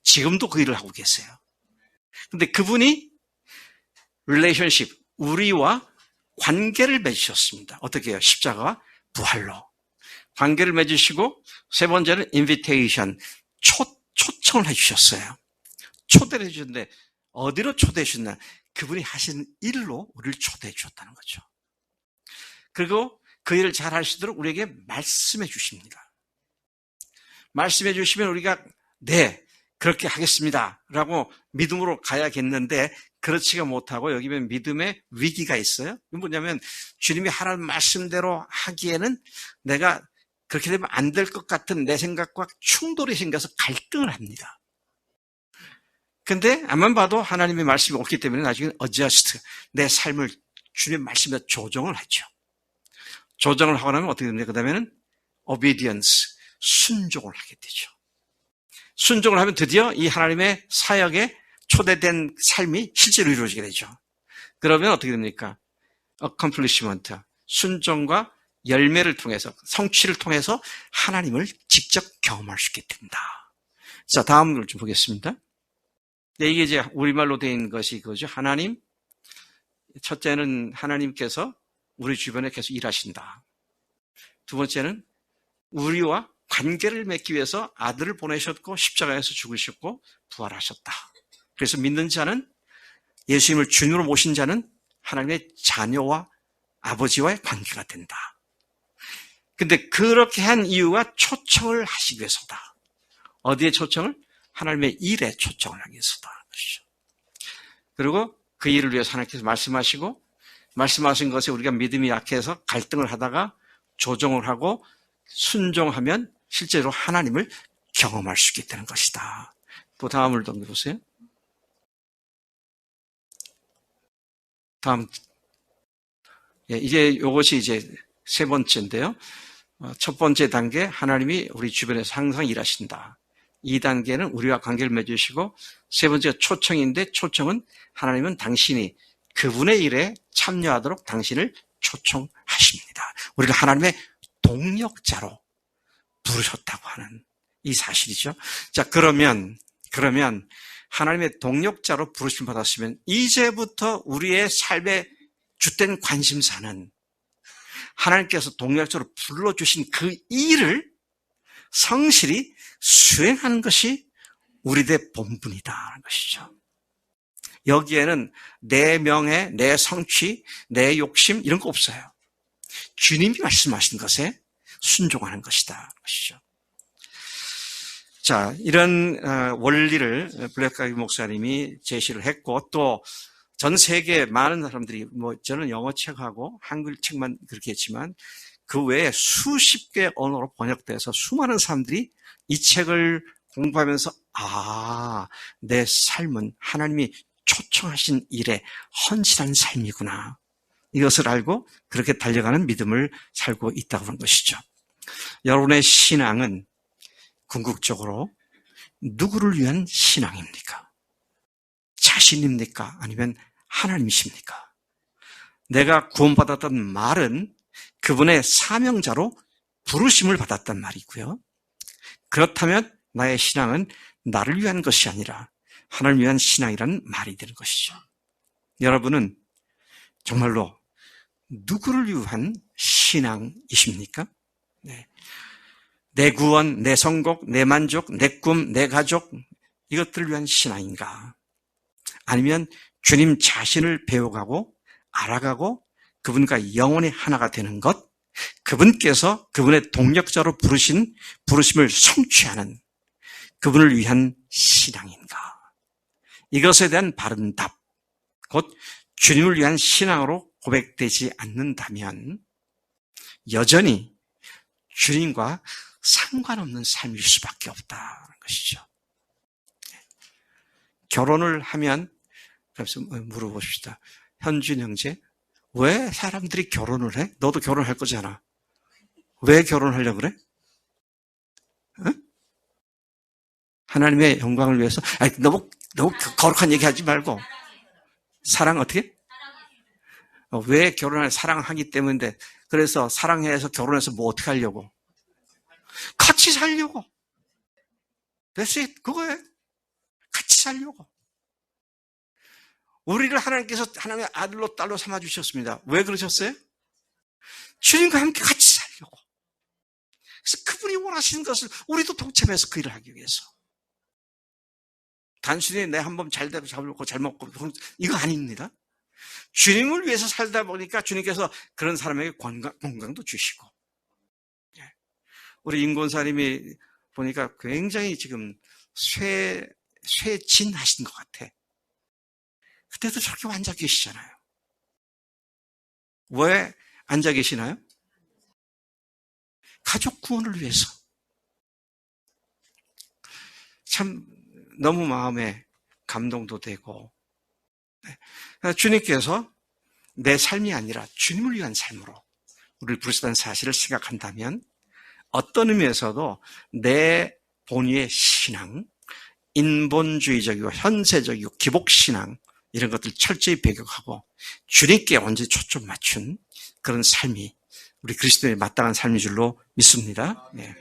지금도 그 일을 하고 계세요. 근데 그분이 relationship, 우리와 관계를 맺으셨습니다. 어떻게 해요? 십자가와 부활로. 관계를 맺으시고, 세 번째는 invitation, 초청을 해주셨어요. 초대를 해주셨는데, 어디로 초대해 주셨나? 그분이 하신 일로 우리를 초대해 주셨다는 거죠. 그리고 그 일을 잘 하시도록 우리에게 말씀해 주십니다. 말씀해 주시면 우리가 네, 그렇게 하겠습니다 라고 믿음으로 가야겠는데 그렇지가 못하고 여기 보면 믿음의 위기가 있어요. 이건 뭐냐면 주님이 하라는 말씀대로 하기에는 내가 그렇게 되면 안 될 것 같은 내 생각과 충돌이 생겨서 갈등을 합니다. 근데 앞만 봐도 하나님의 말씀이 없기 때문에 나중에 adjust, 내 삶을 주님의 말씀에 조정을 하죠. 조정을 하고 나면 어떻게 됩니까? 그 다음에는 obedience, 순종을 하게 되죠. 순종을 하면 드디어 이 하나님의 사역에 초대된 삶이 실제로 이루어지게 되죠. 그러면 어떻게 됩니까? accomplishment, 순종과 열매를 통해서, 성취를 통해서 하나님을 직접 경험할 수 있게 된다. 자, 다음 걸 좀 보겠습니다. 네, 이게 이제 우리말로 된 것이 그거죠. 하나님, 첫째는 하나님께서 우리 주변에 계속 일하신다. 두 번째는 우리와 관계를 맺기 위해서 아들을 보내셨고 십자가에서 죽으셨고 부활하셨다. 그래서 믿는 자는 예수님을 주님으로 모신 자는 하나님의 자녀와 아버지와의 관계가 된다. 근데 그렇게 한 이유가 초청을 하시기 위해서다. 어디에 초청을? 하나님의 일에 초청을 하기 위해서다. 그리고 그 일을 위해서 하나님께서 말씀하시고 말씀하신 것에 우리가 믿음이 약해서 갈등을 하다가 조정을 하고 순종하면 실제로 하나님을 경험할 수 있게 되는 것이다. 또 다음을 넘겨보세요. 다음. 이제 이것이 이제 세 번째인데요. 첫 번째 단계, 하나님이 우리 주변에서 항상 일하신다. 2단계는 우리와 관계를 맺으시고, 세 번째가 초청인데, 초청은 하나님은 당신이 그분의 일에 참여하도록 당신을 초청하십니다. 우리가 하나님의 동력자로 부르셨다고 하는 이 사실이죠. 자, 그러면 하나님의 동력자로 부르심 받았으면 이제부터 우리의 삶의 주된 관심사는 하나님께서 동력자로 불러주신 그 일을 성실히 수행하는 것이 우리의 본분이다라는 것이죠. 여기에는 내 명예, 내 성취, 내 욕심 이런 거 없어요. 주님이 말씀하신 것에 순종하는 것이다. 것이죠. 자, 이런 원리를 블랙가기 목사님이 제시를 했고 또 전 세계 많은 사람들이 저는 영어 책하고 한글 책만 그렇게 했지만 그 외에 수십 개 언어로 번역돼서 수많은 사람들이 이 책을 공부하면서 내 삶은 하나님이 초청하신 일에 헌신한 삶이구나. 이것을 알고 그렇게 달려가는 믿음을 살고 있다고 하는 것이죠. 여러분의 신앙은 궁극적으로 누구를 위한 신앙입니까? 자신입니까? 아니면 하나님이십니까? 내가 구원받았던 말은 그분의 사명자로 부르심을 받았단 말이고요. 그렇다면 나의 신앙은 나를 위한 것이 아니라 하나님을 위한 신앙이라는 말이 되는 것이죠. 여러분은 정말로 누구를 위한 신앙이십니까? 네. 내 구원, 내 성공, 내 만족, 내 꿈, 내 가족 이것들을 위한 신앙인가? 아니면 주님 자신을 배워가고 알아가고 그분과 영원히 하나가 되는 것, 그분께서 그분의 동력자로 부르심을 성취하는 그분을 위한 신앙인가? 이것에 대한 바른 답, 곧 주님을 위한 신앙으로 고백되지 않는다면 여전히 주님과 상관없는 삶일 수밖에 없다는 것이죠. 결혼을 하면 그래서 물어봅시다. 현준 형제, 왜 사람들이 결혼을 해? 너도 결혼할 거잖아. 왜 결혼하려고 그래? 응? 하나님의 영광을 위해서? 너무 거룩한 얘기 하지 말고. 사랑 어떻게? 왜 결혼을 사랑하기 때문인데, 그래서 사랑해서 결혼해서 뭐 어떻게 하려고? 같이 살려고. 됐어요. 그거예요. 같이 살려고. 우리를 하나님께서 하나님의 아들로 딸로 삼아주셨습니다. 왜 그러셨어요? 주님과 함께 같이 살려고. 그래서 그분이 원하시는 것을 우리도 동참해서 그 일을 하기 위해서. 단순히 내 한 번 잘 되고 잘 먹고 잘 먹고 이거 아닙니다. 주님을 위해서 살다 보니까 주님께서 그런 사람에게 건강도 주시고. 우리 임권사님이 보니까 굉장히 지금 쇠진하신 것 같아. 그때도 저렇게 앉아 계시잖아요. 왜 앉아 계시나요? 가족 구원을 위해서. 참 너무 마음에 감동도 되고, 주님께서 내 삶이 아니라 주님을 위한 삶으로 우리를 부르셨다는 사실을 생각한다면 어떤 의미에서도 내 본의의 신앙, 인본주의적이고 현세적이고 기복신앙 이런 것들 철저히 배격하고 주님께 완전히 초점 맞춘 그런 삶이 우리 그리스도인의 마땅한 삶인 줄로 믿습니다. 네.